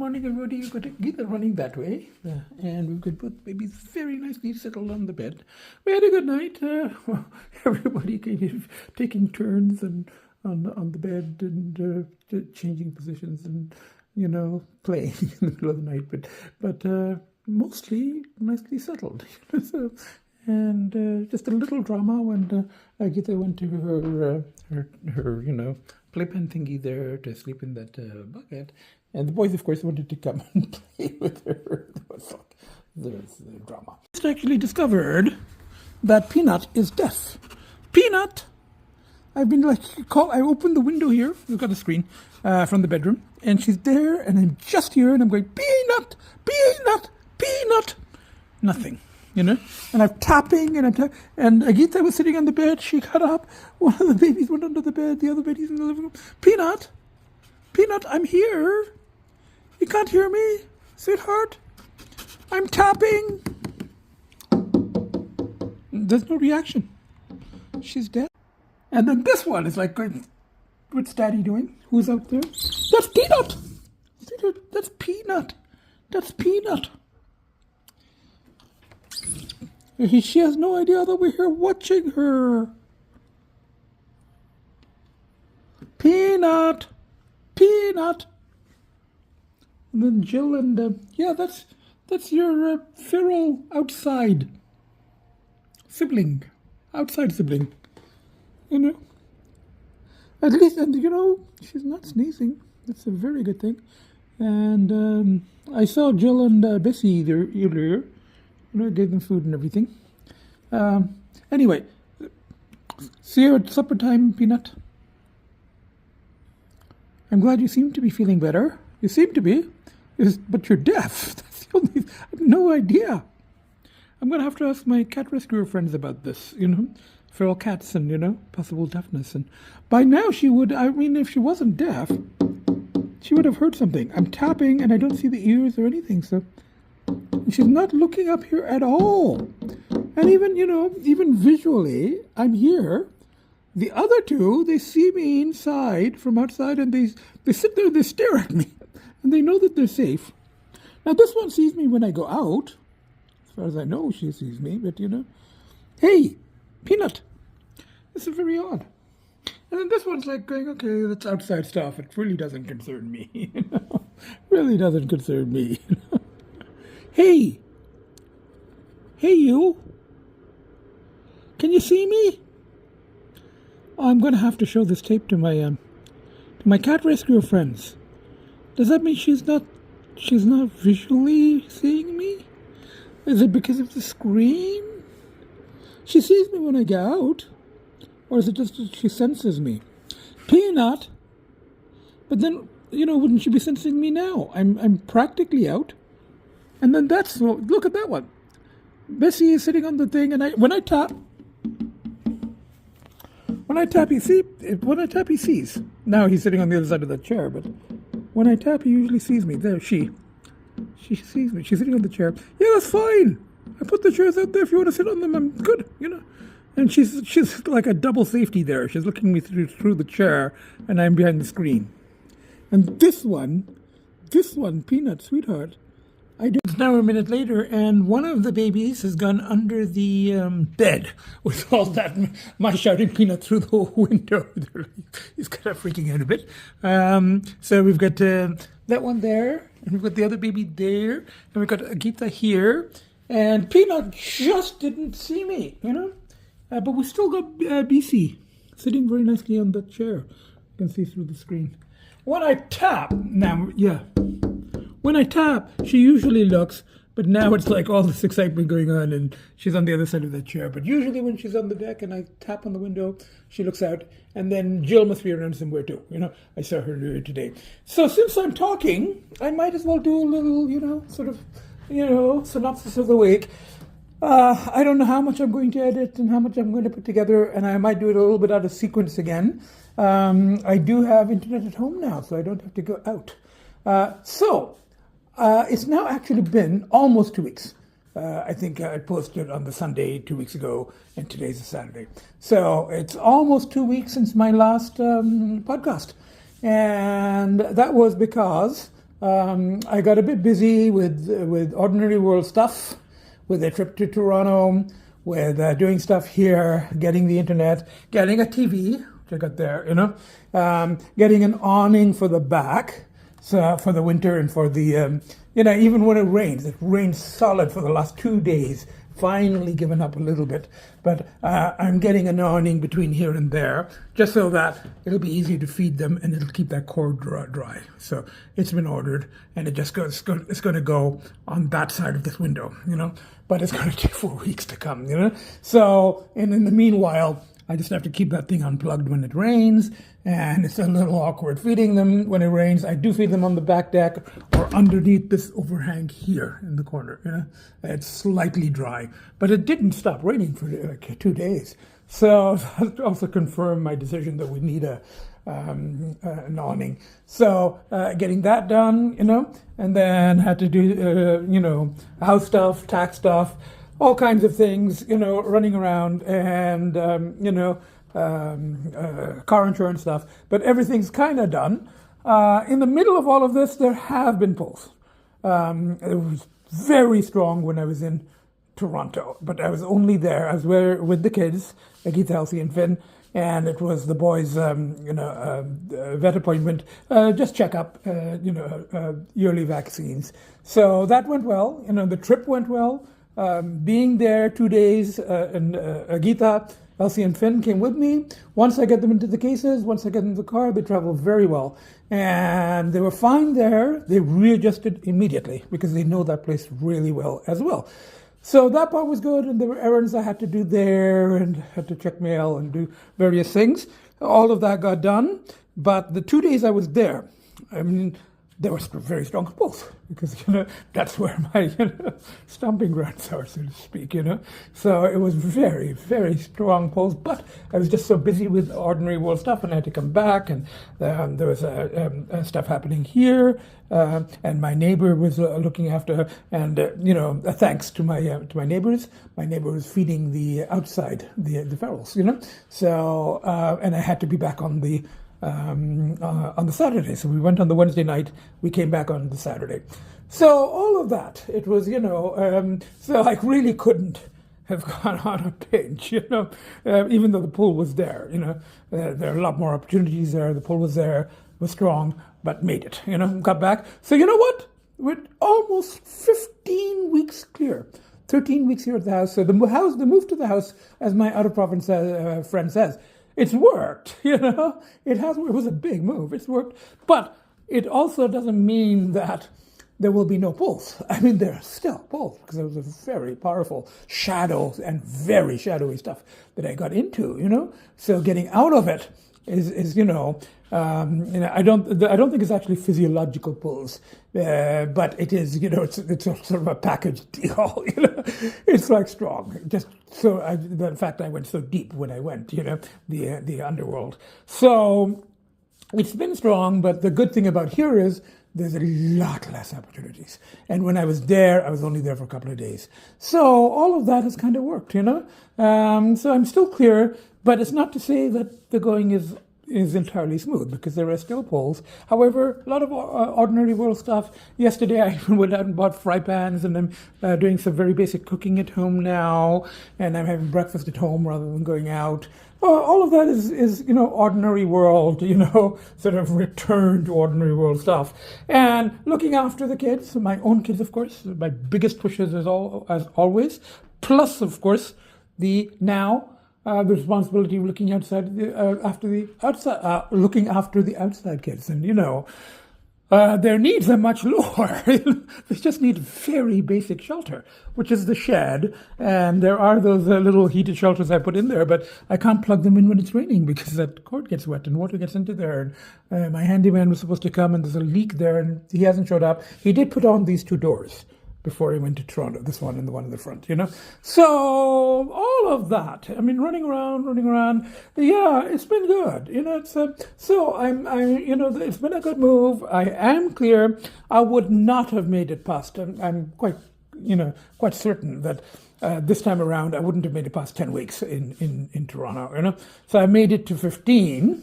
morning, everybody. You've got Agita running that way. And we've got both babies very nicely settled on the bed. We had a good night. Everybody kind of taking turns and on the bed and changing positions and, playing in the middle of the night. But mostly nicely settled. And just a little drama when Agita went to her playpen thingy there to sleep in that bucket. And the boys, of course, wanted to come and play with her. There's the drama. Just actually discovered that Peanut is deaf. Peanut! I've been I opened the window here. We've got a screen from the bedroom. And she's there, and I'm just here, and I'm going, Peanut! Peanut! Peanut! Nothing. And I'm tapping, and Agita was sitting on the bed. She got up. One of the babies went under the bed. The other baby's in the living room. Peanut, I'm here. You can't hear me, sweetheart. I'm tapping. There's no reaction. She's dead. And then this one is like going, what's Daddy doing? Who's out there? That's Peanut. That's Peanut. That's Peanut. She has no idea that we're here watching her. Peanut. And then Jill and that's your feral outside sibling. Outside sibling. At least, and she's not sneezing. That's a very good thing. And I saw Jill and Bessie there earlier. Gave them food and everything. Anyway, see you at supper time, Peanut. I'm glad you seem to be feeling better. You seem to be, but you're deaf. That's the only. I have no idea. I'm going to have to ask my cat rescuer friends about this. Feral cats and possible deafness. And by now she would. I mean, if she wasn't deaf, she would have heard something. I'm tapping and I don't see the ears or anything. So. She's not looking up here at all. And even visually, I'm here. The other two, they see me from outside, and they sit there, they stare at me, and they know that they're safe. Now, this one sees me when I go out. As far as I know, she sees me, but hey, Peanut. This is very odd. And then this one's like going, okay, that's outside stuff. It really doesn't concern me. Really doesn't concern me. Hey you, can you see me? Oh, I'm going to have to show this tape to my cat rescuer friends. Does that mean she's not visually seeing me? Is it because of the screen? She sees me when I get out, or is it just that she senses me? Peanut, but then wouldn't she be sensing me now? I'm practically out. And then look at that one. Bessie is sitting on the thing, and when I tap, he sees. Now he's sitting on the other side of the chair, but when I tap, he usually sees me. There, she sees me. She's sitting on the chair. Yeah, that's fine. I put the chairs out there. If you want to sit on them, I'm good, And she's like a double safety there. She's looking me through the chair, and I'm behind the screen. And this one, Peanut, sweetheart, It's now a minute later, and one of the babies has gone under the bed with all that, my shouting Peanut through the window. He's kind of freaking out a bit. So we've got that one there, and we've got the other baby there, and we've got Agita here, and Peanut just didn't see me, But we still got BC sitting very nicely on that chair. You can see through the screen. When I tap, When I tap, she usually looks, but now it's like all this excitement going on, and she's on the other side of the chair. But usually when she's on the deck and I tap on the window, she looks out, and then Jill must be around somewhere too. I saw her earlier today. So since I'm talking, I might as well do a little, synopsis of the week. I don't know how much I'm going to edit and how much I'm going to put together, and I might do it a little bit out of sequence again. I do have internet at home now, so I don't have to go out. It's now actually been almost 2 weeks. I think I posted on the Sunday 2 weeks ago, and today's a Saturday. So it's almost 2 weeks since my last podcast. And that was because I got a bit busy with ordinary world stuff, with a trip to Toronto, with doing stuff here, getting the internet, getting a TV, which I got there, getting an awning for the back, so for the winter and for the, even when it rains solid for the last 2 days. Finally given up a little bit, but I'm getting an awning between here and there, just so that it'll be easy to feed them and it'll keep that cord dry. So it's been ordered, and it's going to go on that side of this window, but it's going to take 4 weeks to come, So, and in the meanwhile, I just have to keep that thing unplugged when it rains, and it's a little awkward feeding them when it rains. I do feed them on the back deck or underneath this overhang here in the corner. It's slightly dry, but it didn't stop raining for like 2 days. So that also confirmed my decision that we need an awning. So getting that done, and then had to do, house stuff, tax stuff, all kinds of things, running around, and, car insurance stuff, but everything's kind of done. In the middle of all of this, there have been pulls. It was very strong when I was in Toronto, but I was only there. I was with the kids, Agita, Lcee and Finn, and it was the boys' vet appointment, just check up, yearly vaccines. So that went well. The trip went well. Being there 2 days, and Agita, Lcee and Finn came with me. Once I get them into the cases, once I get them in the car, they travel very well. And they were fine there. They readjusted immediately because they know that place really well as well. So that part was good, and there were errands I had to do there and had to check mail and do various things. All of that got done. But the 2 days I was there, there was very strong pulls because, that's where my, stomping grounds are, so to speak, So it was very, very strong pulls, but I was just so busy with ordinary world stuff, and I had to come back, and there was stuff happening here, and my neighbor was looking after, and, thanks to my neighbors. My neighbor was feeding the outside, the ferals, So, and I had to be back on the Saturday. So we went on the Wednesday night, we came back on the Saturday. So all of that, it was, so I really couldn't have gone on a pinch, even though the pull was there, there are a lot more opportunities there. The pull was there, was strong, but made it, got back. So you know what? We're almost 15 weeks clear. 13 weeks here at the house. So the move to the house, as my out-of-province friend says, it's worked, It was a big move. It's worked. But it also doesn't mean that there will be no pulls. There are still pulls because it was a very powerful shadows and very shadowy stuff that I got into, So getting out of it is I don't think it's actually physiological pulls, but it is, it's sort of a package deal, It's like strong. Just so, the fact I went so deep when I went, the underworld. So it's been strong, but the good thing about here is there's a lot less opportunities. And when I was there, I was only there for a couple of days. So all of that has kind of worked, So I'm still clear, but it's not to say that the going is entirely smooth, because there are still pulls. However, a lot of ordinary world stuff. Yesterday I even went out and bought fry pans, and I'm doing some very basic cooking at home now, and I'm having breakfast at home rather than going out. All of that is ordinary world, sort of return to ordinary world stuff. And looking after the kids, my own kids, of course, my biggest pushes as always, plus, of course, the responsibility of looking looking after the outside kids. And, their needs are much lower. They just need very basic shelter, which is the shed. And there are those little heated shelters I put in there, but I can't plug them in when it's raining because that cord gets wet and water gets into there. And my handyman was supposed to come, and there's a leak there, and he hasn't showed up. He did put on these 2 doors before he went to Toronto, this one and the one in the front, So all of that, running around, yeah, it's been good, it's so it's been a good move. I am clear. I would not have made it past. I'm quite certain that this time around I wouldn't have made it past 10 weeks in Toronto, So I made it to 15,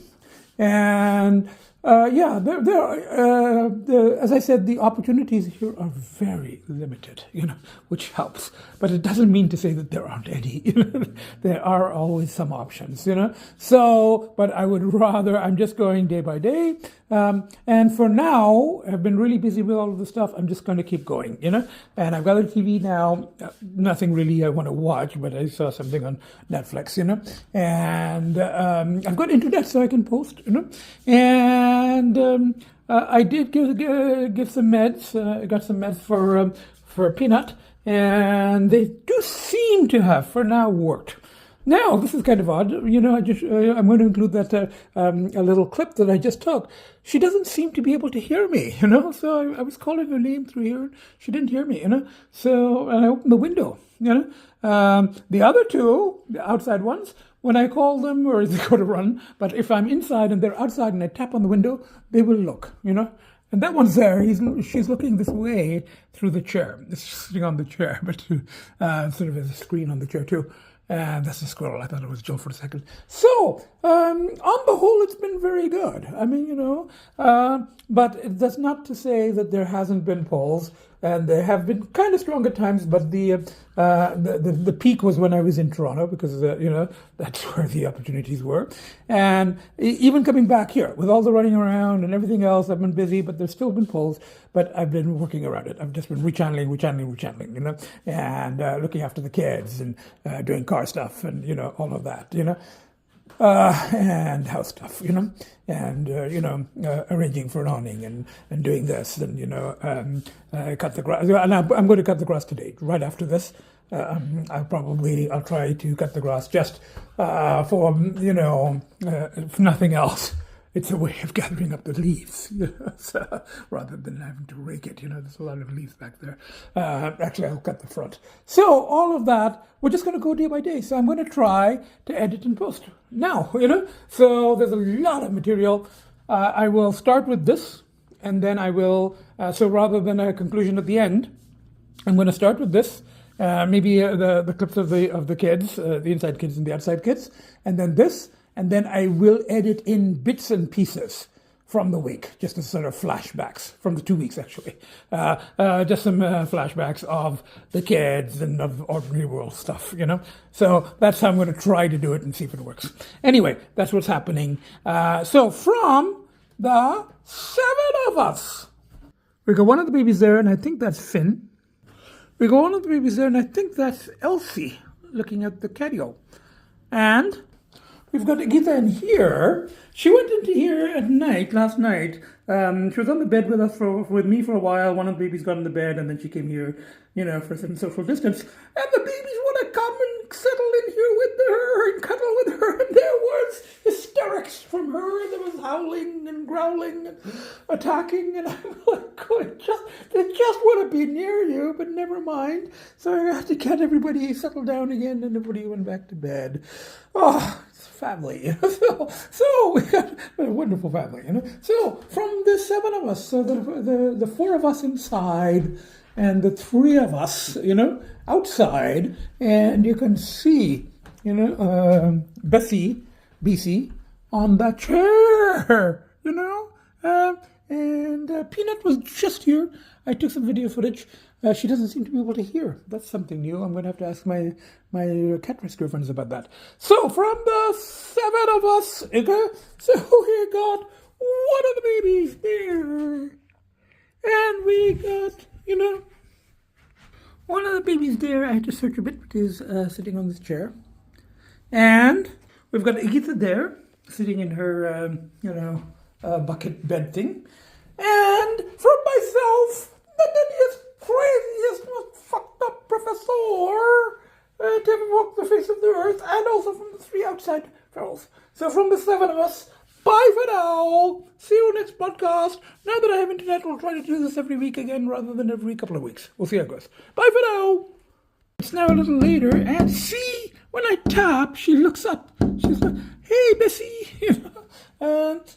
and Yeah, as I said, the opportunities here are very limited, which helps. But it doesn't mean to say that there aren't any. There are always some options, So, but I would rather, I'm just going day by day. And for now, I've been really busy with all of the stuff. I'm just going to keep going, And I've got a TV now. Nothing really I want to watch, but I saw something on Netflix, And I've got internet so I can post, And I did give some meds. I got some meds for Peanut, and they do seem to have, for now, worked. Now, this is kind of odd. I'm going to include that a little clip that I just took. She doesn't seem to be able to hear me, So I was calling her name through here. She didn't hear me, So and I opened the window, The other two, the outside ones, when I call them, or they go to run, but if I'm inside and they're outside and I tap on the window, they will look, And that one's there. She's looking this way through the chair. It's sitting on the chair, but sort of as a screen on the chair too. And that's a squirrel. I thought it was Joe for a second. So, on the whole, it's been very good. I mean, but that's not to say that there hasn't been polls, and there have been kind of strong at times. But the peak was when I was in Toronto, because that's where the opportunities were. And even coming back here with all the running around and everything else, I've been busy. But there's still been polls. But I've been working around it. I've just been rechanneling, and looking after the kids and doing car stuff and all of that, and house stuff, and arranging for an awning and doing this and cut the grass. And I'm going to cut the grass today, right after this. I'll try to cut the grass just for if nothing else. It's a way of gathering up the leaves, so, rather than having to rake it. There's a lot of leaves back there. Actually, I'll cut the front. So all of that, we're just going to go day by day. So I'm going to try to edit and post now, So there's a lot of material. I will start with this, and then I will, so rather than a conclusion at the end, I'm going to start with this. Maybe the clips of the kids, the inside kids and the outside kids, and then this. And then I will edit in bits and pieces from the week, just as sort of flashbacks from the 2 weeks, actually. Just some flashbacks of the kids and of ordinary world stuff, So that's how I'm going to try to do it and see if it works. Anyway, that's what's happening. So from the 7 of us, we got one of the babies there, and I think that's Finn. We got one of the babies there, and I think that's Lcee looking at the patio. And we've got Agita in here. She went into here at night, last night. She was on the bed with us, with me for a while. One of the babies got in the bed, and then she came here, for a certain social distance. And the babies want to come and settle in here with her and cuddle with her. And there was hysterics from her. There was howling and growling and attacking. And I'm like, they just want to be near you, but never mind. So I had to get everybody settled down again, and everybody went back to bed. Oh, family, so we got a wonderful family, So from the 7 of us, so the 4 of us inside, and the 3 of us, outside, and you can see, Bessie, BC, on that chair, and Peanut was just here. I took some video footage. She doesn't seem to be able to hear. That's something new. I'm going to have to ask my cat rescue friends about that. So from the 7 of us, okay, so we got one of the babies there. And we got, one of the babies there. I had to search a bit, but is sitting on this chair. And we've got Agita there, sitting in her, bucket bed thing. And from myself, the nuttiest, craziest, most fucked up professor to ever walk the face of the earth, and also from the 3 outside fellows. So from the 7 of us, bye for now. See you next podcast. Now that I have internet, we'll try to do this every week again rather than every couple of weeks. We'll see how it goes. Bye for now. It's now a little later, and see, when I tap, she looks up. She's like, hey, Bessie.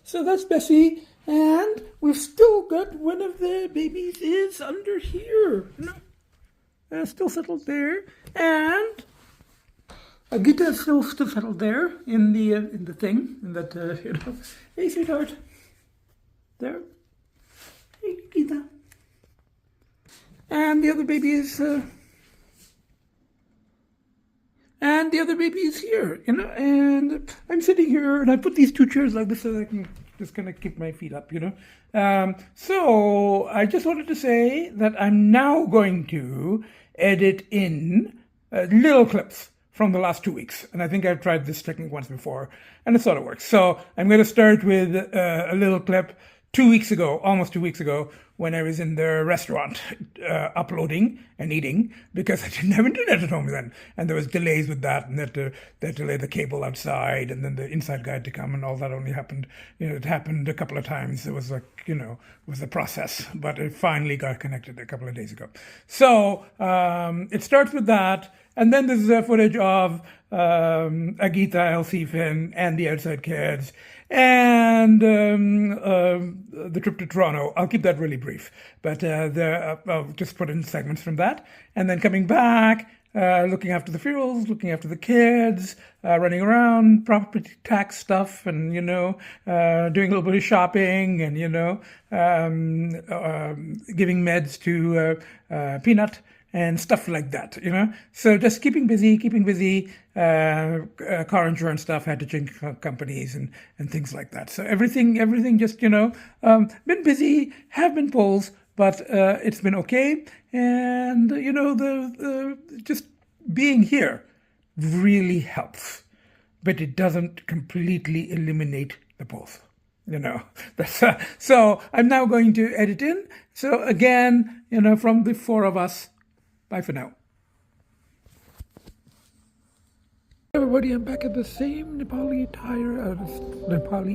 So that's Bessie. And we've still got one of the babies is under here. Still settled there. And Agita is still settled there in the thing. In that, hey, sweetheart. there. Hey, Gita. And the other baby is here, you know, and I'm sitting here and I put these two chairs like this so I can just kind of keep my feet up, you know. So I just wanted to say that I'm now going to edit in little clips from the last 2 weeks. And I think I've tried this technique once before and it sort of works. So I'm going to start with a little clip 2 weeks ago, almost 2 weeks ago, when I was in the restaurant uploading and eating, because I didn't have internet at home then. And there was delays with that, and they had to lay the cable outside, and then the inside guy had to come, and all that only happened, you know, it happened a couple of times. It was like, you know, it was a process, but it finally got connected a couple of days ago. So it starts with that, and then there's footage of Agita, Lcee, Finn, and the outside kids, and the trip to Toronto. I'll keep that really brief, but I'll just put in segments from that, and then coming back, looking after the funerals, looking after the kids, running around, property tax stuff, and, you know, doing a little bit of shopping, and, you know, giving meds to Peanut, and stuff like that, you know. So just keeping busy, car insurance stuff, had to change companies and things like that. So everything just, you know, been busy, have been pulls, but it's been okay. And, you know, the just being here really helps, but it doesn't completely eliminate the pulls. You know, so I'm now going to edit in. So again, you know, from the four of us, bye for now. Everybody, I'm back at the same Nepali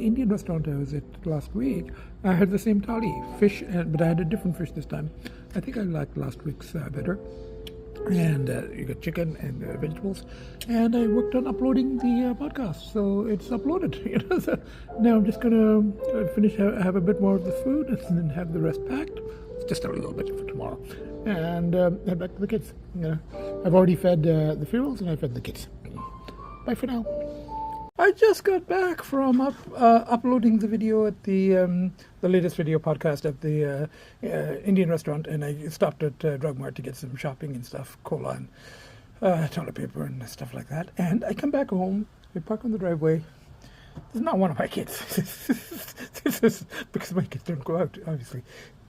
Indian restaurant I was at last week. I had the same thali, fish, but I had a different fish this time. I think I liked last week's better. And you got chicken and vegetables. And I worked on uploading the podcast, so it's uploaded. You know, so now I'm just gonna finish, have a bit more of the food, and then have the rest packed. Just a little bit for tomorrow, and head back to the kids. You know, I've already fed the funerals and I fed the kids. Bye for now. I just got back from uploading the video at the latest video podcast at the Indian restaurant, and I stopped at Drug Mart to get some shopping and stuff, cola and toilet paper and stuff like that. And I come back home, I park on the driveway. This is not one of my kids. This is because my kids don't go out, obviously.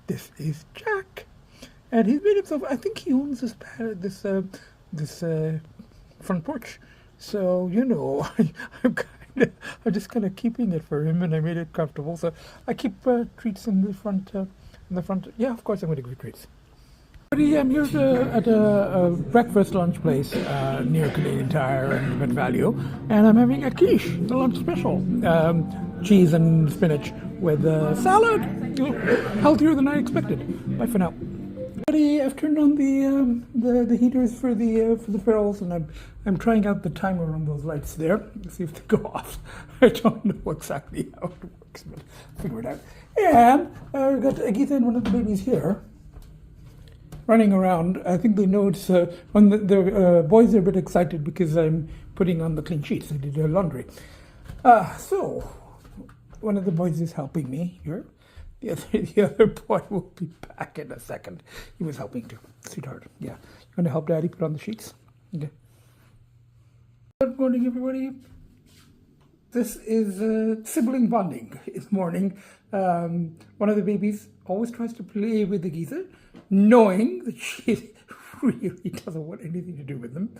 This is Jack, and he's made himself. I think he owns this front porch. So, you know, I'm just kind of keeping it for him, and I made it comfortable. So I keep treats in the front. Yeah, of course I'm going to give treats. I'm here at a breakfast lunch place near Canadian Tire and Met Value, and I'm having a quiche, a lunch special, cheese and spinach with salad. Healthier than I expected. Bye for now. I've turned on the heaters for the ferals, and I'm trying out the timer on those lights there. Let's see if they go off. I don't know exactly how it works, but I'll figure it out. And we've got Agita and one of the babies here, running around. I think they know it's when the boys are a bit excited because I'm putting on the clean sheets. I did their laundry. So one of the boys is helping me here. The other boy will be back in a second. He was helping too. Sweetheart. Yeah. You want to help Daddy put on the sheets? Okay. Good morning, everybody. This is sibling bonding. It's morning. One of the babies always tries to play with the geezer, knowing that she really doesn't want anything to do with them.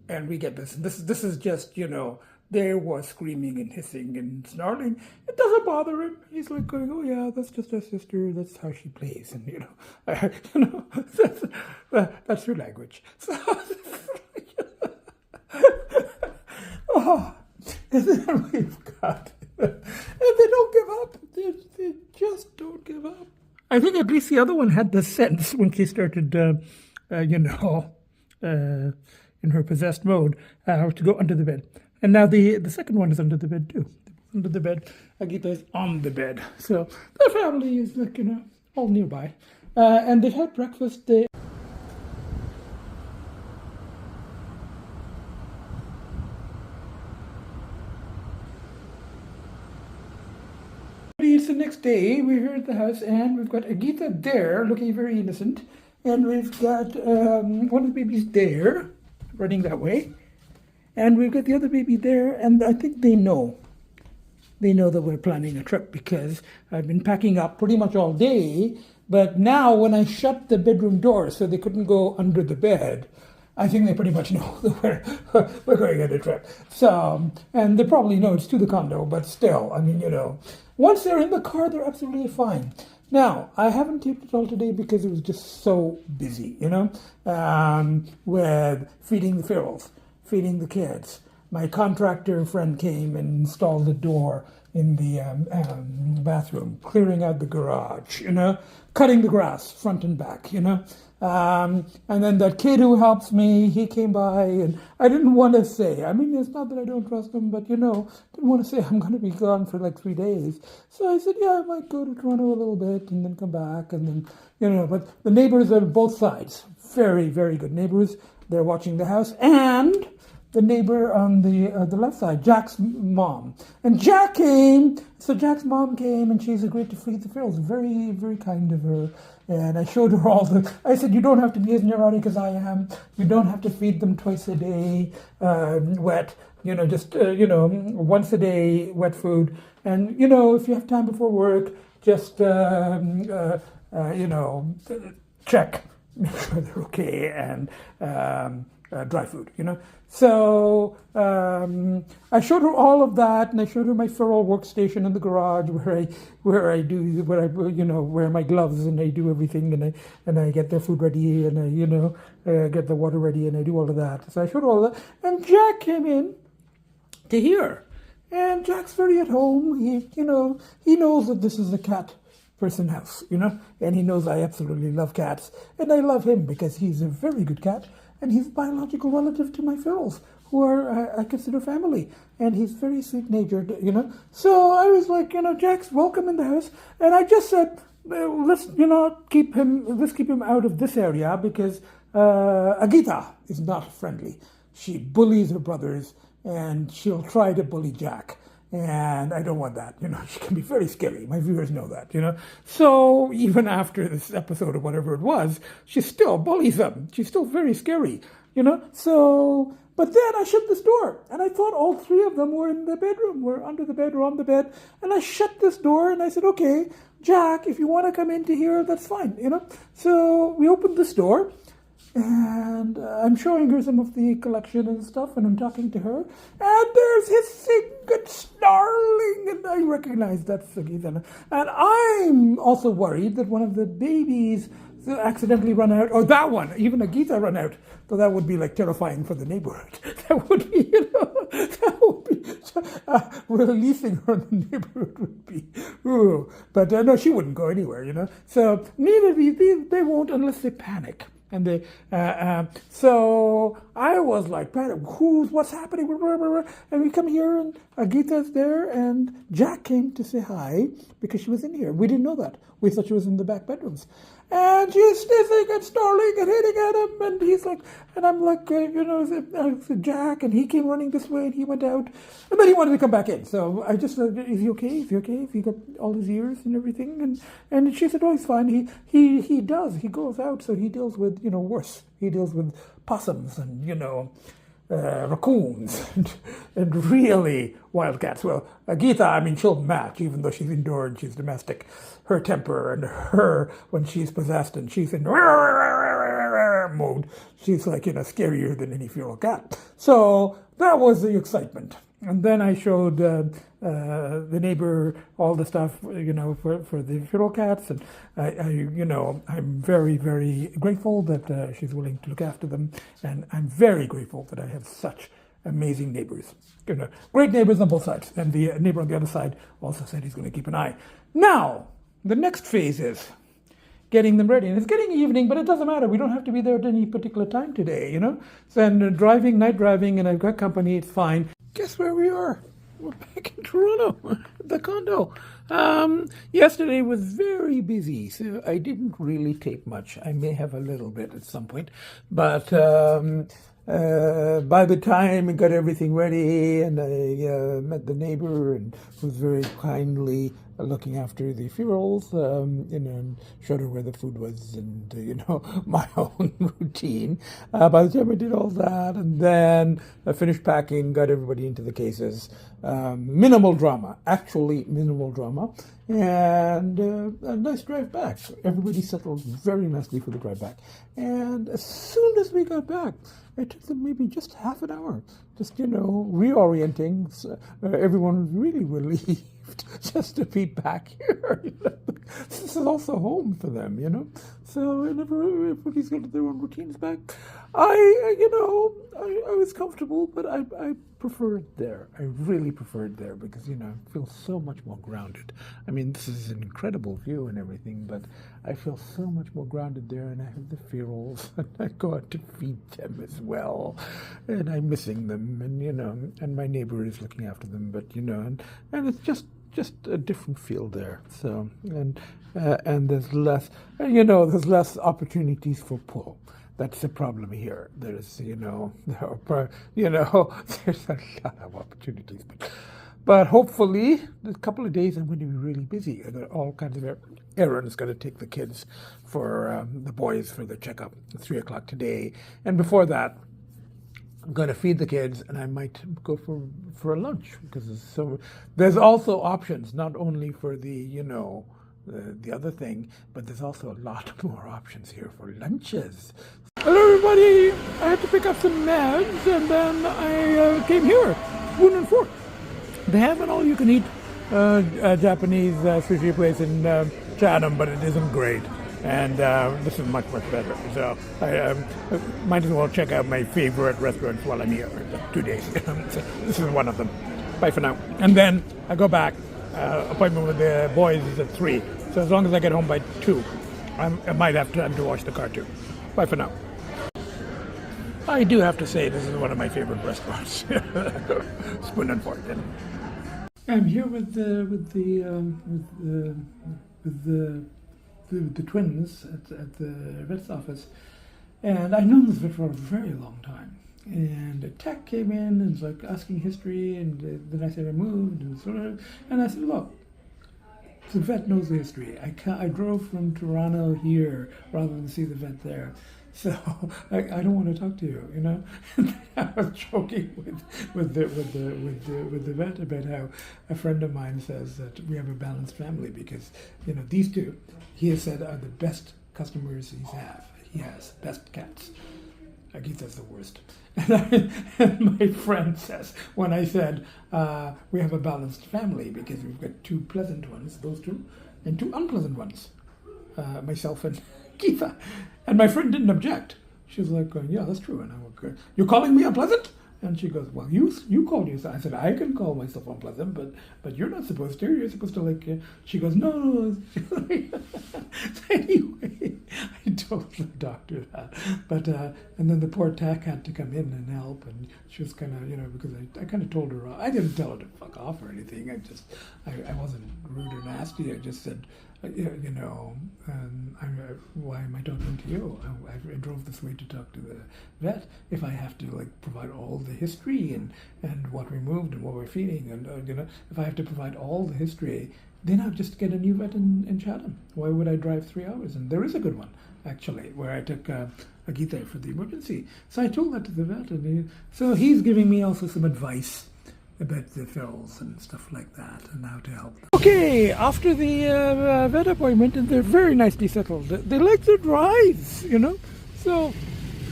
And we get this. This is just, you know, there was screaming and hissing and snarling. It doesn't bother him. He's like going, oh yeah, that's just our sister. That's how she plays. And, you know, that's her language. So, oh, and then we've got, and they don't give up. They just don't give up. I think at least the other one had the sense when she started, you know, in her possessed mode, to go under the bed. And now the second one is under the bed too. Under the bed. Agita is on the bed. So the family is, like, you know, all nearby. And they've had breakfast. It's the next day. We're here at the house, and we've got Agita there, looking very innocent, and we've got one of the babies there, running that way, and we've got the other baby there, and I think they know. They know that we're planning a trip because I've been packing up pretty much all day, but now when I shut the bedroom door so they couldn't go under the bed, I think they pretty much know that we're going on a trip. So, and they probably know it's to the condo, but still, I mean, once they're in the car, they're absolutely fine. Now, I haven't taped it all today because it was just so busy, with feeding the ferals, feeding the kids. My contractor friend came and installed a door in the bathroom, clearing out the garage, cutting the grass front and back, and then that kid who helps me, he came by, and I didn't want to say, I mean, it's not that I don't trust him, but, didn't want to say I'm going to be gone for like 3 days. So I said, yeah, I might go to Toronto a little bit and then come back. And then, but the neighbors on both sides, very, very good neighbors. They're watching the house. And the neighbor on the left side, Jack's mom. And Jack came, so Jack's mom came, and she's agreed to feed the ferals. Very, very kind of her. And I showed her I said, you don't have to be as neurotic as I am. You don't have to feed them twice a day, wet, just, once a day, wet food. And, if you have time before work, just, check, make sure they're okay, and dry food, So I showed her all of that, and I showed her my feral workstation in the garage where I wear my gloves and I do everything, and I get their food ready, and I get the water ready, and I do all of that. So I showed her all of that, and Jack came in to hear, and Jack's very at home. He knows that this is a cat person house, and he knows I absolutely love cats, and I love him because he's a very good cat. And he's a biological relative to my ferals, who are, I consider family. And he's very sweet-natured, So I was like, Jack's welcome in the house. And I just said, let's keep him out of this area because Agita is not friendly. She bullies her brothers, and she'll try to bully Jack. And I don't want that, she can be very scary. My viewers know that, So even after this episode or whatever it was, she still bullies them. She's still very scary, So, but then I shut this door, and I thought all 3 of them were in the bedroom, were under the bed or on the bed. And I shut this door, and I said, okay, Jack, if you want to come into here, that's fine, So we opened this door. And I'm showing her some of the collection and stuff, and I'm talking to her, and there's hissing and snarling, and I recognize that's Agita. And I'm also worried that one of the babies accidentally run out, or that one, even Agita run out, so that would be like terrifying for the neighborhood. That would be, releasing her in the neighborhood would be, ooh. But no, she wouldn't go anywhere, So neither of these, they won't unless they panic. And they, so I was like, what's happening? And we come here, and Agita's there, and Jack came to say hi because she was in here. We didn't know that. We thought she was in the back bedrooms. And she's sniffing and snarling and hitting at him, and he's like, and I'm like, Jack, and he came running this way, and he went out, and then he wanted to come back in. So I just said, is he okay? Is he okay? Has he got all his ears and everything? And she said, oh, he's fine. He goes out, so he deals with, worse. He deals with possums and, raccoons and really wildcats. Well, Agita, she'll match, even though she's indoor and she's domestic. Her temper and her, when she's possessed and she's in mode, she's like, scarier than any feral cat. So that was the excitement. And then I showed the neighbor all the stuff, for the feral cats, and I'm very, very grateful that she's willing to look after them, and I'm very grateful that I have such amazing neighbors. Great neighbors on both sides, and the neighbor on the other side also said he's going to keep an eye. Now, the next phase is getting them ready. And it's getting evening, but it doesn't matter. We don't have to be there at any particular time today, So, and night driving, and I've got company, it's fine. Guess where we are? We're back in Toronto, the condo. Yesterday was very busy, so I didn't really tape much. I may have a little bit at some point, but by the time I got everything ready, and I met the neighbor, and who was very kindly looking after the funerals, and showed her where the food was, and my own routine. By the time I did all that, and then I finished packing, got everybody into the cases, minimal drama, actually minimal drama, and a nice drive back. So everybody settled very nicely for the drive back. And as soon as we got back, it took them maybe just half an hour, just, reorienting. So, everyone was really relieved just to be back here. This is also home for them, So everybody's got their own routines back. I was comfortable, but I preferred there. I really preferred there because, I feel so much more grounded. I mean, this is an incredible view and everything, but I feel so much more grounded there, and I have the ferals, and I go out to feed them as well, and I'm missing them, and my neighbor is looking after them, but, and it's just a different feel there. So, and there's less, there's less opportunities for pull. That's the problem here. There's, there's a lot of opportunities. But hopefully, in a couple of days, I'm going to be really busy. I got all kinds of errands. Got to take the kids for the boys for their checkup at 3 o'clock today. And before that, I'm going to feed the kids, and I might go for a lunch because there's also options, not only for the other thing, but there's also a lot more options here for lunches. Hello, everybody. I had to pick up some meds, and then I came here, Spoon and Fork. They have an all-you-can-eat Japanese sushi place in Chatham, but it isn't great. And this is much, much better. So I might as well check out my favorite restaurants while I'm here. 2 days. So this is one of them. Bye for now. And then I go back. Appointment with the boys is at 3. So as long as I get home by 2, I might have time to wash the car too. Bye for now. I do have to say this is one of my favorite restaurants. Spoon and Fork. I'm here with the twins at the vet's office, and I've known this vet for a very long time. And a tech came in and was like asking history, and then I said I moved, and I said, look, the vet knows the history. I drove from Toronto here rather than see the vet there. So I don't want to talk to you, I was joking with the vet about how a friend of mine says that we have a balanced family because these two, he has said, are the best customers he has best cats. Agita's the worst. And my friend says, when I said we have a balanced family because we've got 2 pleasant ones, those 2, and 2 unpleasant ones, myself and Keitha. And my friend didn't object. She was like, yeah, that's true. And I went, you're calling me unpleasant? And she goes, well, you called yourself. I said, I can call myself unpleasant, but you're not supposed to. You're supposed to she goes, no. Anyway, I told the doctor that. But, and then the poor tech had to come in and help. And she was kind of, because I kind of told her, I didn't tell her to fuck off or anything. I wasn't rude or nasty. I just said, why am I talking to you? I drove this way to talk to the vet. If I have to provide all the history and what we moved and what we're feeding, and if I have to provide all the history, then I'll just get a new vet in Chatham. Why would I drive 3 hours? And there is a good one actually, where I took Agita for the emergency. So I told that to the vet, and so he's giving me also some advice about the ferals and stuff like that and how to help them. Okay, after the vet appointment, and they're very nicely settled. They like their drives, So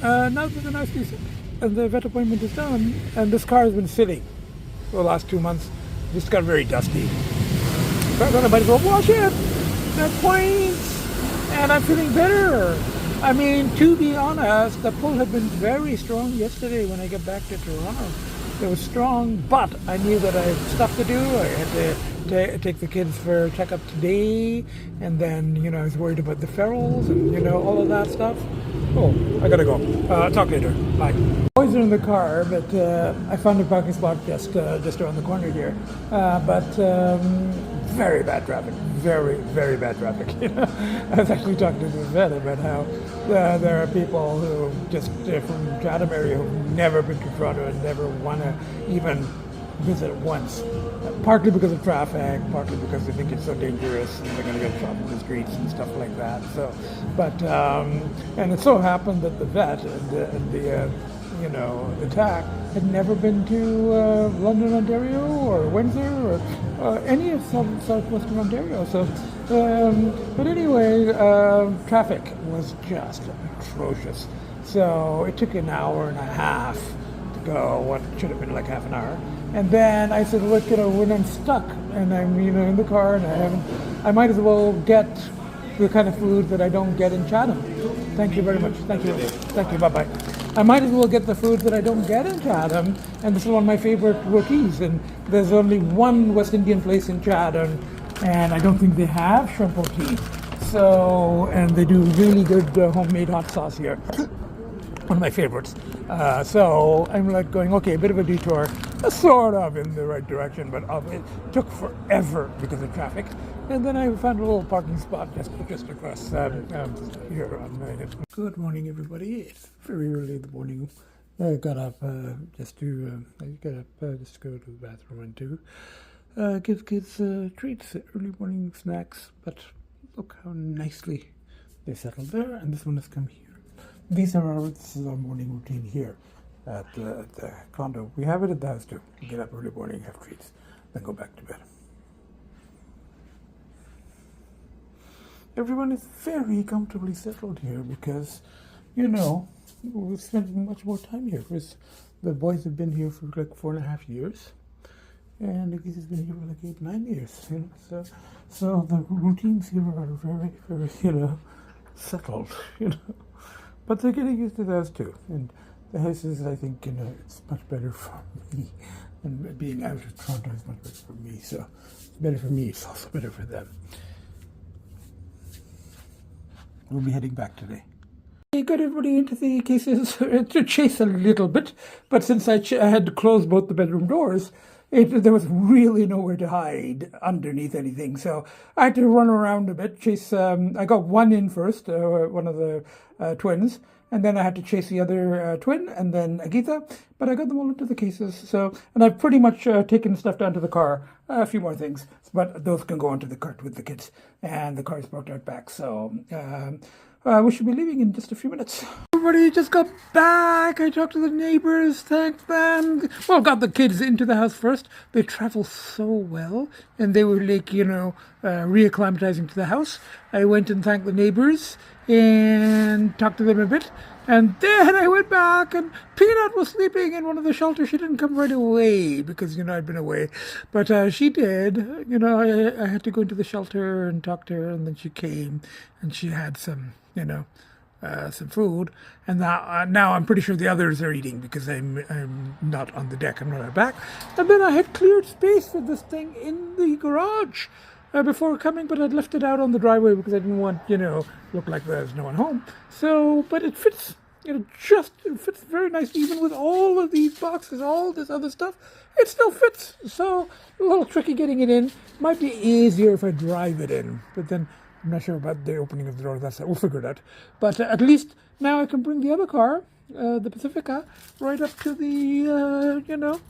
now that they're nicely settled and the vet appointment is done, and this car has been sitting for the last 2 months, just got very dusty. So I thought I might as well wash it. That points, and I'm feeling better. I mean, to be honest, the pull had been very strong yesterday when I got back to Toronto. It was strong, but I knew that I had stuff to do. I had to take the kids for a checkup today, and then, I was worried about the ferals and, all of that stuff. Oh, I gotta go. Talk later. Bye. Boys kids are in the car, but I found a parking spot just around the corner here. But very bad traffic, very bad traffic. I was actually talking to the vet about how there are people who just from Chatham area who've never been to Toronto and never want to even visit once. Partly because of traffic, partly because they think it's so dangerous and they're going to get shot in the streets and stuff like that. So, but and it so happened that the vet and the TAC had never been to London, Ontario, or Windsor, or any of southwestern Ontario. So, but anyway, traffic was just atrocious. So it took an hour and a half to go what should have been like half an hour. And then I said, look, when I'm stuck and I'm, in the car and I might as well get the kind of food that I don't get in Chatham. Thank you very much. Thank you. Thank you. Bye-bye. I might as well get the food that I don't get in Chatham. And this is one of my favorite rotis. And there's only one West Indian place in Chatham, and I don't think they have shrimp roti. So, and they do really good homemade hot sauce here. One of my favorites. So I'm like going, okay, a bit of a detour, sort of in the right direction, but it took forever because of traffic. And then I found a little parking spot just across here on my. Good morning, everybody. It's very early in the morning. I got up just to go to the bathroom and to give kids treats, early morning snacks. But look how nicely they settled there, and this one has come here. This is our morning routine here at the condo. We have it at the house too. We get up early morning, have treats, then go back to bed. Everyone is very comfortably settled here because, we've spent much more time here. Because the boys have been here for like 4.5 years, and the kids has been here for like 8-9 years. So the routines here are very, very, settled. But they're getting used to those too. And the house is, I think, it's much better for me. And being out of Toronto is much better for me. So it's better for me, it's also better for them. We'll be heading back today. I got everybody into the cases to chase a little bit. But since I had to close both the bedroom doors, there was really nowhere to hide underneath anything. So I had to run around a bit, chase. I got one in first, one of the twins, and then I had to chase the other twin, and then Agita. But I got them all into the cases. So, and I've pretty much taken stuff down to the car. A few more things, but those can go into the cart with the kids, and the car is parked out back. So we should be leaving in just a few minutes. Everybody just got back. I talked to the neighbors, thanked them. Well, got the kids into the house first. They travel so well, and they were like, reacclimatizing to the house. I went and thanked the neighbors and talked to them a bit. And then I went back, and Peanut was sleeping in one of the shelters. She didn't come right away because, I'd been away. But she did. I had to go into the shelter and talk to her, and then she came, and she had some, some food. And now I'm pretty sure the others are eating because I'm not on the deck. I'm not out back. And then I had cleared space for this thing in the garage before coming, but I'd left it out on the driveway because I didn't want, look like there's no one home. So, but it fits, it fits very nicely, even with all of these boxes, all this other stuff, it still fits. So, a little tricky getting it in. Might be easier if I drive it in, but then I'm not sure about the opening of the door. We'll figure it out. But at least now I can bring the other car, the Pacifica, right up to the,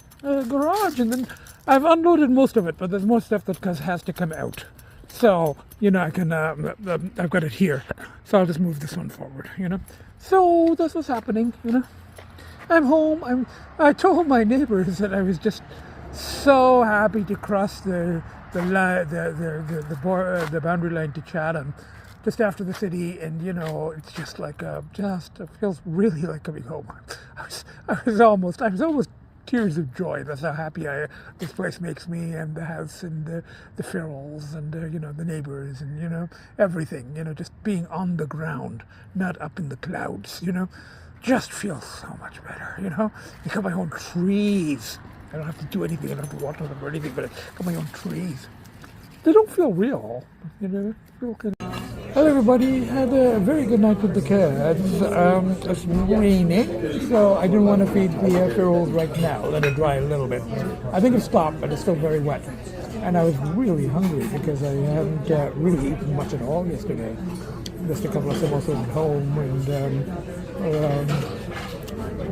garage, and then I've unloaded most of it, but there's more stuff that has to come out. So, I can, I've got it here. So I'll just move this one forward, So that's what's happening, I'm home. I told my neighbors that I was just so happy to cross the boundary line to Chatham, just after the city, and it's just like it feels really like coming home. I was almost tears of joy. That's how happy this place makes me, and the house, and the Farrells, and the neighbors, and everything. Just being on the ground, not up in the clouds. Just feels so much better. I got my own trees. I don't have to do anything. I don't have to water them or anything, but I got my own trees. They don't feel real. Feel kind of. Hello everybody, had a very good night with the cats. It's raining, so I didn't want to feed the ferals right now, let it dry a little bit. I think it stopped, but it's still very wet. And I was really hungry because I hadn't really eaten much at all yesterday. Just a couple of samosas at home and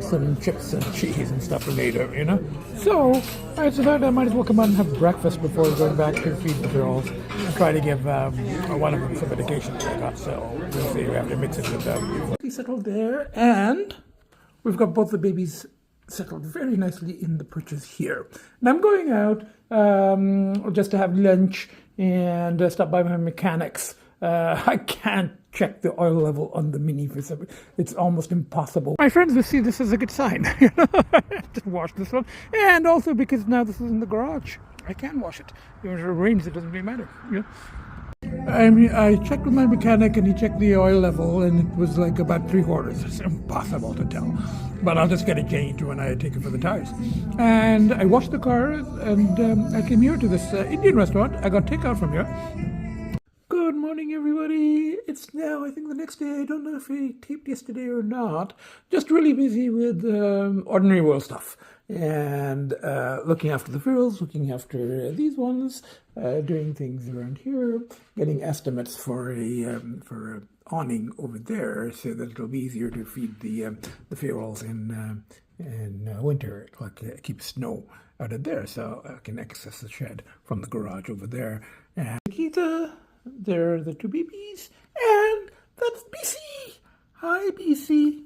some chips and cheese and stuff later, you know. So I decided I might as well come out and have breakfast before going back to feed the girls and try to give one of them some medication that I got. So we'll see. We have to mix it with them. He's settled there, and we've got both the babies settled very nicely in the perches here. And I'm going out just to have lunch and stop by my mechanics. I can't check the oil level on the Mini for some. It's almost impossible. My friends will see this as a good sign. Just wash this one, and also because now this is in the garage, I can wash it. Even if it rains, it doesn't really matter. You know? I checked with my mechanic, and he checked the oil level, and it was like about 3/4. It's impossible to tell, but I'll just get it changed when I take it for the tires. And I washed the car, and I came here to this Indian restaurant. I got takeout from here. Good morning, everybody. It's now, I think, the next day. I don't know if I taped yesterday or not. Just really busy with ordinary world stuff and looking after the ferals, looking after these ones, doing things around here, getting estimates for a awning over there so that it'll be easier to feed the ferals in winter, like keep snow out of there, so I can access the shed from the garage over there. And Agita. There are the two babies, and that's BC. Hi, BC.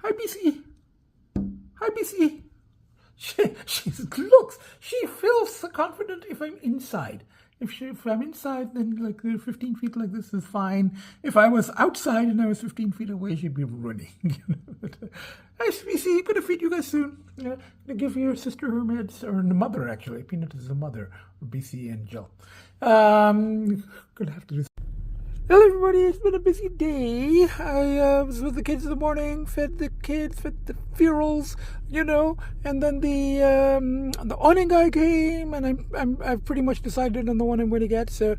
Hi, BC. Hi, BC. She feels so confident if I'm inside. If I'm inside, then like 15 feet like this is fine. If I was outside and I was 15 feet away, she'd be running. Hi, BC, gonna feed you guys soon. Gonna give your sister her meds, or the mother actually. Peanut is the mother of BC and Jill. Gonna have to do. Hello everybody, it's been a busy day. I was with the kids in the morning, fed the kids, fed the ferals, you know, and then the awning guy came, and I've pretty much decided on the one I'm going to get. So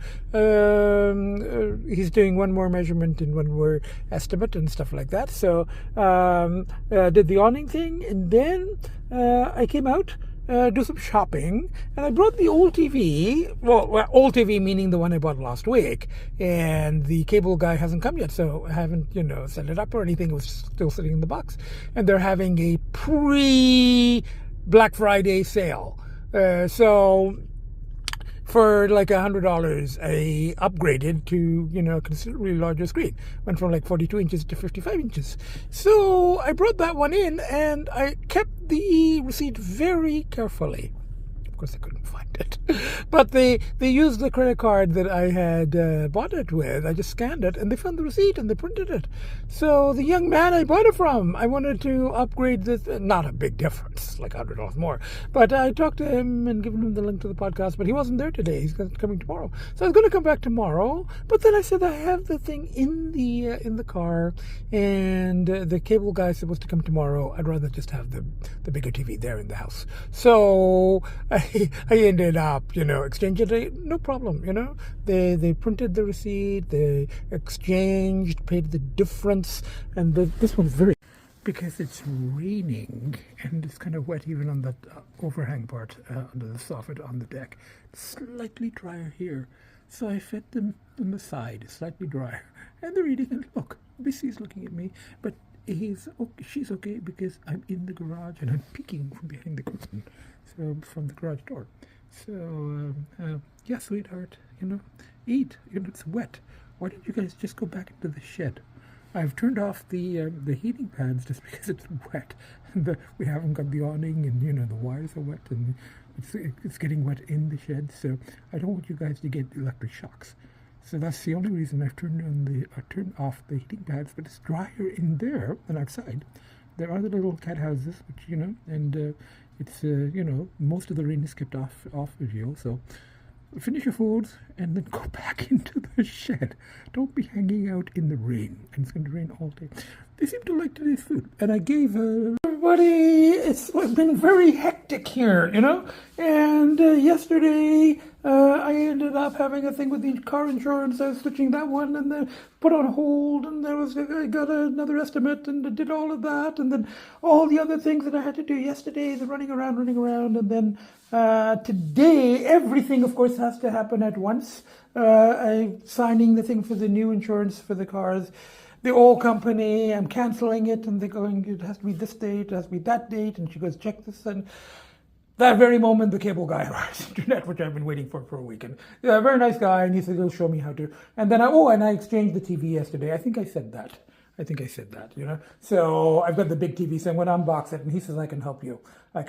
he's doing one more measurement and one more estimate and stuff like that. So did the awning thing, and then I came out. Do some shopping, and I brought the old TV, well, old TV meaning the one I bought last week, and the cable guy hasn't come yet, so I haven't, set it up or anything. It was still sitting in the box, and they're having a pre-Black Friday sale, so for like $100, I upgraded to, a considerably larger screen. Went from like 42 inches to 55 inches. So I brought that one in, and I kept the receipt very carefully. Of course, I couldn't find it. But they used the credit card that I had bought it with. I just scanned it, and they found the receipt, and they printed it. So the young man I bought it from, I wanted to upgrade this. Not a big difference, like $100 more. But I talked to him and given him the link to the podcast, but he wasn't there today. He's coming tomorrow. So I was going to come back tomorrow. But then I said I have the thing in the car, and the cable guy is supposed to come tomorrow. I'd rather just have the bigger TV there in the house. So I ended up, exchanging it. No problem, They printed the receipt, they exchanged, paid the difference, and this one's very, because it's raining and it's kind of wet even on that overhang part under the soffit on the deck. It's slightly drier here, so I fed them on the side, slightly drier, and they're eating. And look, BC's looking at me, but she's okay because I'm in the garage and I'm peeking from behind the curtain, so from the garage door. So yeah, sweetheart, eat. It's wet. Why don't you guys just go back into the shed? I've turned off the heating pads just because it's wet, and we haven't got the awning, and the wires are wet, and it's getting wet in the shed. So I don't want you guys to get electric shocks. So that's the only reason I've turned off the heating pads. But it's drier in there than outside. There are the little cat houses, which and it's most of the rain is kept off of you. So finish your foods and then go back into the shed. Don't be hanging out in the rain, and it's going to rain all day. They seem to like today's food, and I gave everybody. It's been very hectic here, and yesterday I ended up having a thing with the car insurance. I was switching that one and then put on hold, and I got another estimate and did all of that, and then all the other things that I had to do yesterday, the running around, and then today everything, of course, has to happen at once. I'm signing the thing for the new insurance for the cars. The old company, I'm cancelling it, and they're going, it has to be this date, it has to be that date, and she goes, check this, and that very moment, the cable guy arrives, internet, which I've been waiting for a week. And yeah, a very nice guy, and he said he'll show me how to. And then I exchanged the TV yesterday. I think I said that. So I've got the big TV, so I'm going to unbox it, and he says I can help you. I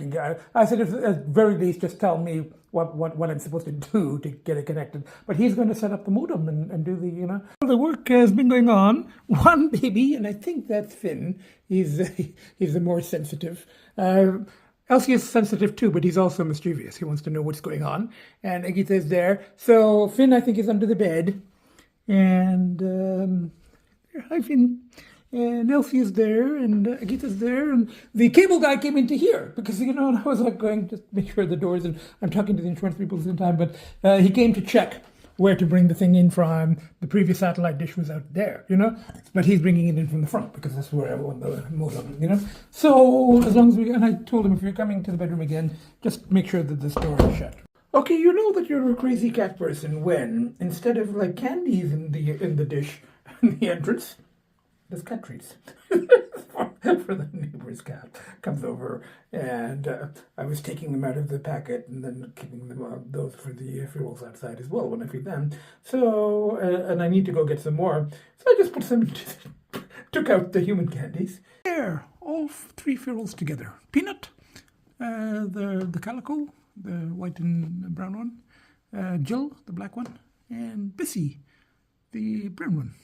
said, at the very least, just tell me what I'm supposed to do to get it connected. But he's going to set up the modem and do the. The work has been going on. One baby, and I think that's Finn. He's the more sensitive. Lcee is sensitive too, but he's also mischievous. He wants to know what's going on. And Agita is there. So Finn, I think, is under the bed. And hi, Finn. And Lcee is there, and Agita's there, and the cable guy came into here because, and I was like going to make sure the doors, and I'm talking to the insurance people at the same time, but he came to check where to bring the thing in from. The previous satellite dish was out there, but he's bringing it in from the front because that's where I want the modem, So as long as and I told him, if you're coming to the bedroom again, just make sure that the door is shut. Okay, you know that you're a crazy cat person when, instead of like candies in the dish in the entrance, there's cat treats for the neighbor's cat. Comes over, and I was taking them out of the packet and then keeping them those for the funerals outside as well when I feed them. So, and I need to go get some more. So I just put some, took out the human candies. There, all three funerals together. Peanut, the calico, the white and brown one, Jill, the black one, and Bissy, the brown one.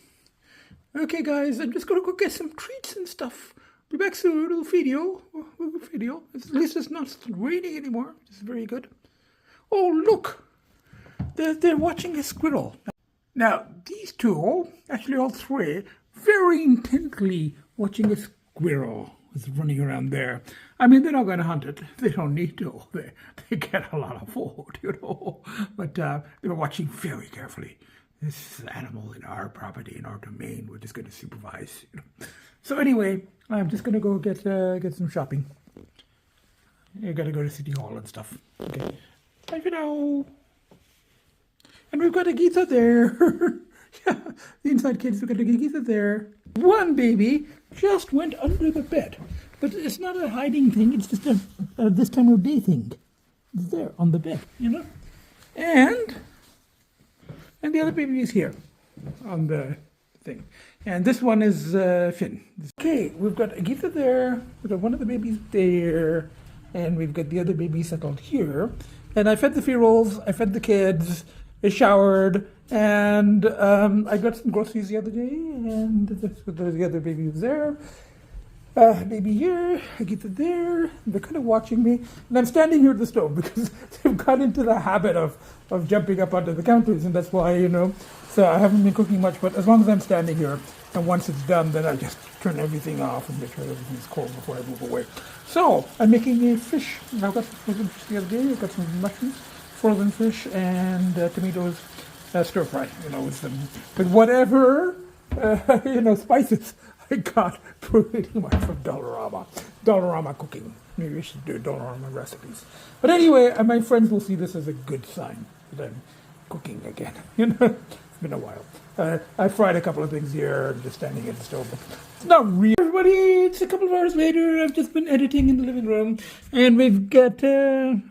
Okay, guys, I'm just going to go get some treats and stuff. Be back soon. A little video. At least it's not raining anymore, which is very good. Oh, look. They're watching a squirrel. Now, these two, actually all three, very intently watching a squirrel is running around there. I mean, they're not going to hunt it. They don't need to. They get a lot of food, But they were watching very carefully. This animal in our property, in our domain, we're just going to supervise. So anyway, I'm just going to go get some shopping. You got to go to City Hall and stuff. Okay. Bye for now. And we've got Agita there. Yeah, the inside kids, we've got Agita there. One baby just went under the bed. But it's not a hiding thing. It's just a this time of day thing. It's there on the bed, And the other baby is here on the thing. And this one is Finn. Okay, we've got Agita there. We've got one of the babies there. And we've got the other baby settled here. And I fed the ferals. I fed the kids. I showered. And I got some groceries the other day. And the other baby was there. Baby here, Agita there. They're kind of watching me. And I'm standing here at the stove because they've got into the habit of jumping up onto the counters, and that's why, So I haven't been cooking much, but as long as I'm standing here, and once it's done, then I just turn everything off and make sure everything's cold before I move away. So I'm making a fish. I got some frozen fish the other day. I got some mushrooms, frozen fish, and tomatoes stir fry. With whatever spices I got pretty much from Dollarama. Dollarama cooking. Maybe I should do Dollarama recipes. But anyway, my friends will see this as a good sign that I'm cooking again. It's been a while. I fried a couple of things here, just standing at the stove. It's not real. Everybody, it's a couple of hours later. I've just been editing in the living room. And we've got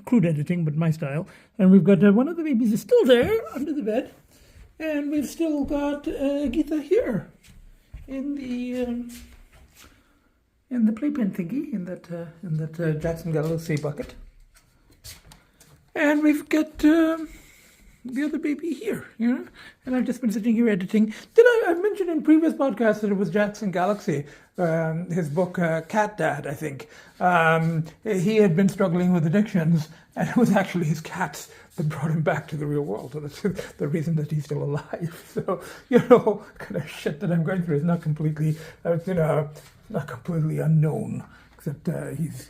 crude editing, but my style. And we've got one of the babies is still there under the bed. And we've still got Agita here. In the playpen thingy, in that Jackson Galaxy bucket, and we've got the other baby here, And I've just been sitting here editing. I mentioned in previous podcasts that it was Jackson Galaxy, his book Cat Dad, I think. He had been struggling with addictions, and it was actually his cats that brought him back to the real world. So that's the reason that he's still alive. So, kind of shit that I'm going through is not completely, not completely unknown, except he's,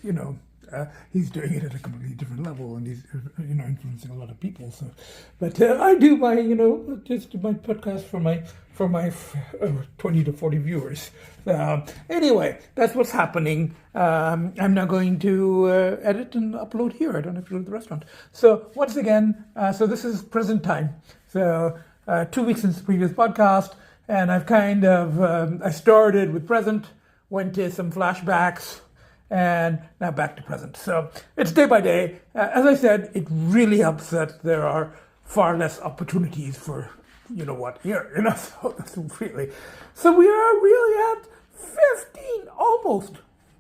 he's doing it at a completely different level, and he's influencing a lot of people. So, but I do my just my podcast for my 20 to 40 viewers. Anyway, that's what's happening. I'm now going to edit and upload here. I don't have to go to the restaurant. So once again, so this is present time. So 2 weeks since the previous podcast, and I've kind of I started with present, went to some flashbacks, and now back to present. So it's day by day. As I said, it really helps that there are far less opportunities for here. So that's really. So we are really at 15, almost,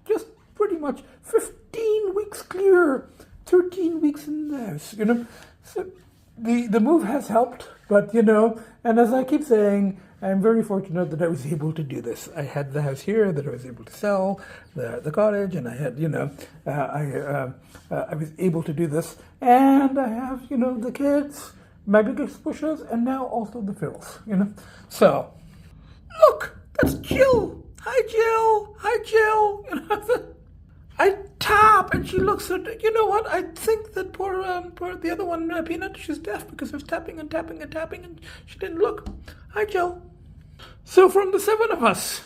just pretty much 15 weeks clear, 13 weeks in this. So the move has helped, but and as I keep saying, I'm very fortunate that I was able to do this. I had the house here that I was able to sell, the cottage, and I had, I was able to do this. And I have, the kids, my biggest pushes, and now also the fills, So, look, that's Jill. Hi, Jill. Hi, Jill. I tap, and she looks at, you know what? I think that poor the other one, Peanut, she's deaf because I was tapping and tapping and tapping, and she didn't look. Hi, Jill. So from the 7 of us,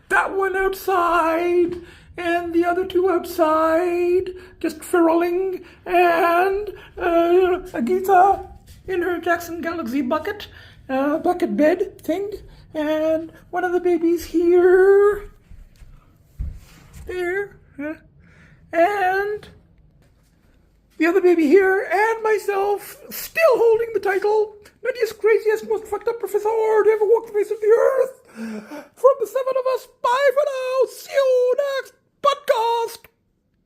that one outside and the other 2 outside, just ferrolling, and Agita in her Jackson Galaxy bucket bed thing, and one of the babies here, there, and the other baby here, and myself, still holding the title, Nuttiest, craziest, most fucked up professor to ever walk the face of the